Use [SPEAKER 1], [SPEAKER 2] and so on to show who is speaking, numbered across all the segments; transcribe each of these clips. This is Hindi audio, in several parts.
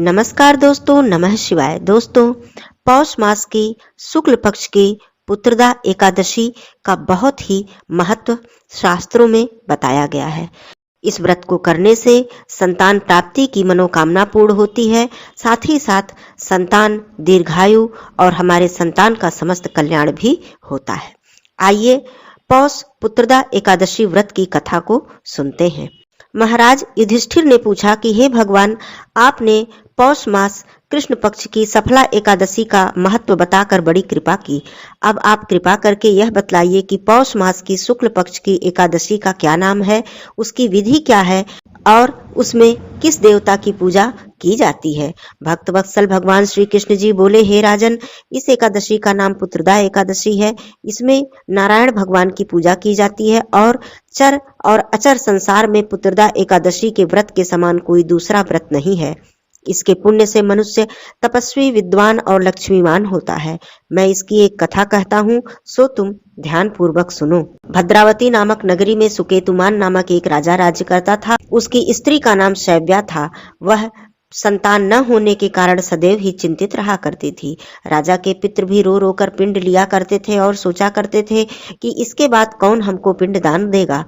[SPEAKER 1] नमस्कार दोस्तों, नमः शिवाय। दोस्तों, पौष मास की शुक्ल पक्ष की पुत्रदा एकादशी का बहुत ही महत्व शास्त्रों में बताया गया है। इस व्रत को करने से संतान प्राप्ति की मनोकामना पूर्ण होती है, साथ ही साथ संतान दीर्घायु और हमारे संतान का समस्त कल्याण भी होता है। आइए पौष पुत्रदा एकादशी व्रत की कथा को सुनते हैं। महाराज युधिष्ठिर ने पूछा कि हे भगवान, आपने पौष मास कृष्ण पक्ष की सफला एकादशी का महत्व बताकर बड़ी कृपा की। अब आप कृपा करके यह बतलाइए कि पौष मास की शुक्ल पक्ष की एकादशी का क्या नाम है, उसकी विधि क्या है और उसमें किस देवता की पूजा की जाती है। भक्त वत्सल भगवान श्री कृष्ण जी बोले, हे राजन, इस एकादशी का नाम पुत्रदा एकादशी है। इसमें नारायण भगवान की पूजा की जाती है और चर और अचर संसार में पुत्रदा एकादशी के व्रत के समान कोई दूसरा व्रत नहीं है। इसके पुण्य से मनुष्य तपस्वी, विद्वान और लक्ष्मीवान होता है। मैं इसकी एक कथा कहता हूँ, सो तुम ध्यान पूर्वक सुनो। भद्रावती नामक नगरी में सुकेतुमान नामक एक राजा राज्य करता था। उसकी स्त्री का नाम शैव्या था। वह संतान न होने के कारण सदैव ही चिंतित रहा करती थी। राजा के पितृ भी रो रो कर पिंड लिया करते थे और सोचा करते थे कि इसके बाद कौन हमको पिंड दान देगा।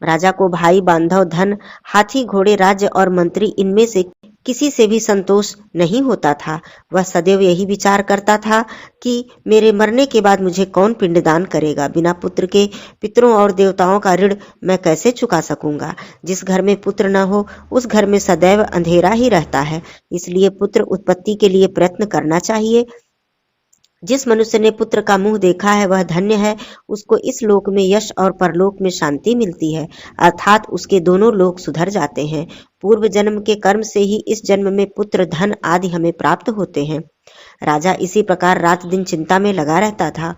[SPEAKER 1] राजा को भाई, बांधव, धन, हाथी, घोड़े, राज्य और मंत्री, इनमें से किसी से भी संतोष नहीं होता था। वह सदैव यही विचार करता था कि मेरे मरने के बाद मुझे कौन पिंडदान करेगा। बिना पुत्र के पितरों और देवताओं का ऋण मैं कैसे चुका सकूंगा। जिस घर में पुत्र न हो उस घर में सदैव अंधेरा ही रहता है। इसलिए पुत्र उत्पत्ति के लिए प्रयत्न करना चाहिए। जिस मनुष्य ने पुत्र का मुंह देखा है वह धन्य है। उसको इस लोक में यश और परलोक में शांति मिलती है, अर्थात उसके दोनों लोक सुधर जाते हैं। पूर्व जन्म के कर्म से ही इस जन्म में पुत्र, धन आदि हमें प्राप्त होते हैं। राजा इसी प्रकार रात दिन चिंता में लगा रहता था।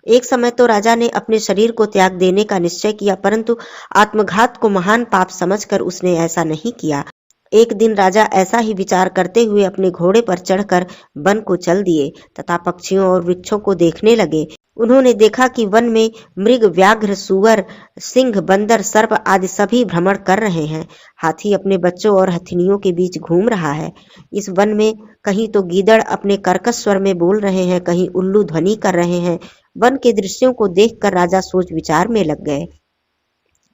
[SPEAKER 1] एक समय तो राजा ने अपने शरीर को त्याग देने का निश्चय किया, परंतु आत्मघात को महान पाप समझकर उसने ऐसा नहीं किया। एक दिन राजा ऐसा ही विचार करते हुए अपने घोड़े पर चढ़कर वन को चल दिए तथा पक्षियों और वृक्षों को देखने लगे। उन्होंने देखा कि वन में मृग, व्याघ्र, सूअर, सिंह, बंदर, सर्प आदि सभी भ्रमण कर रहे हैं। हाथी अपने बच्चों और हथिनियों के बीच घूम रहा है। इस वन में कहीं तो गीदड़ अपने कर्कश स्वर में बोल रहे हैं, कहीं उल्लू ध्वनि कर रहे हैं। वन के दृश्यों को देखकर राजा सोच विचार में लग गए।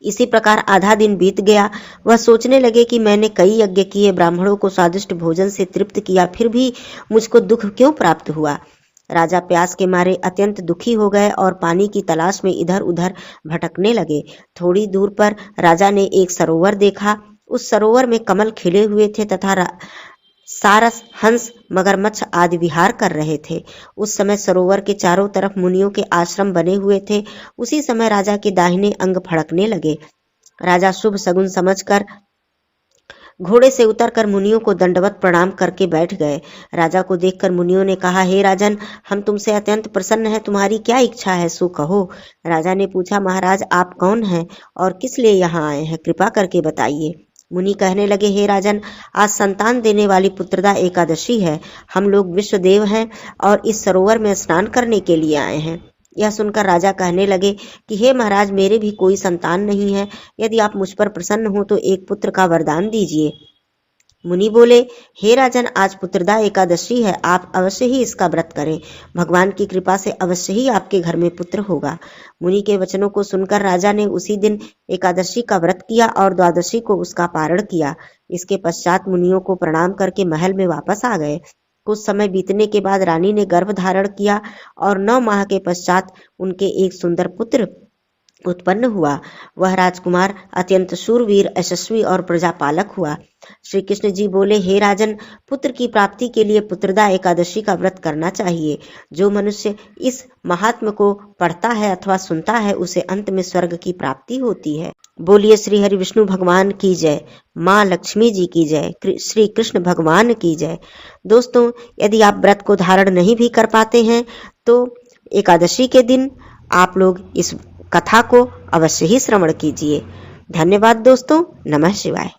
[SPEAKER 1] इसी प्रकार आधा दिन बीत गया। वह सोचने लगे कि मैंने कई यज्ञ किए, ब्राह्मणों को स्वादिष्ट भोजन से तृप्त किया, फिर भी मुझको दुख क्यों प्राप्त हुआ। राजा प्यास के मारे अत्यंत दुखी हो गए और पानी की तलाश में इधर उधर भटकने लगे। थोड़ी दूर पर राजा ने एक सरोवर देखा। उस सरोवर में कमल खिले हुए थे तथा सारस, हंस, मगरमच्छ आदि विहार कर रहे थे। उस समय सरोवर के चारों तरफ मुनियों के आश्रम बने हुए थे। उसी समय राजा के दाहिने अंग फड़कने लगे। राजा शुभ सगुन समझकर घोड़े से उतरकर मुनियों को दंडवत प्रणाम करके बैठ गए। राजा को देखकर मुनियों ने कहा, हे राजन, हम तुमसे अत्यंत प्रसन्न हैं, तुम्हारी क्या इच्छा है सो कहो। राजा ने पूछा, महाराज, आप कौन हैं और किस लिए यहाँ आए हैं, कृपा करके बताइए। मुनि कहने लगे, हे राजन, आज संतान देने वाली पुत्रदा एकादशी है। हम लोग विश्वदेव हैं और इस सरोवर में स्नान करने के लिए आए हैं। यह सुनकर राजा कहने लगे कि हे महाराज, मेरे भी कोई संतान नहीं है। यदि आप मुझ पर प्रसन्न हो तो एक पुत्र का वरदान दीजिए। मुनि बोले, हे राजन, आज पुत्रदा एकादशी है, आप अवश्य ही इसका व्रत करें। भगवान की कृपा से अवश्य ही आपके घर में पुत्र होगा। मुनि के वचनों को सुनकर राजा ने उसी दिन एकादशी का व्रत किया और द्वादशी को उसका पारण किया। इसके पश्चात मुनियों को प्रणाम करके महल में वापस आ गए। कुछ समय बीतने के बाद रानी ने गर्भ धारण किया और 9 माह के पश्चात उनके एक सुंदर पुत्र उत्पन्न हुआ। वह राजकुमार अत्यंत शूरवीर, यशस्वी और प्रजापालक हुआ। श्री कृष्ण जी बोले, हे राजन, पुत्र की प्राप्ति के लिए पुत्रदा एकादशी का व्रत करना चाहिए। जो मनुष्य इस महात्म को पढ़ता है अथवा सुनता है उसे अंत में स्वर्ग की प्राप्ति होती है। बोलिए श्री हरि विष्णु भगवान की जय, माँ लक्ष्मी जी की जय, श्री कृष्ण भगवान की जय। दोस्तों, यदि आप व्रत को धारण नहीं भी कर पाते हैं तो एकादशी के दिन आप लोग इस कथा को अवश्य ही श्रवण कीजिए। धन्यवाद दोस्तों, नमः शिवाय।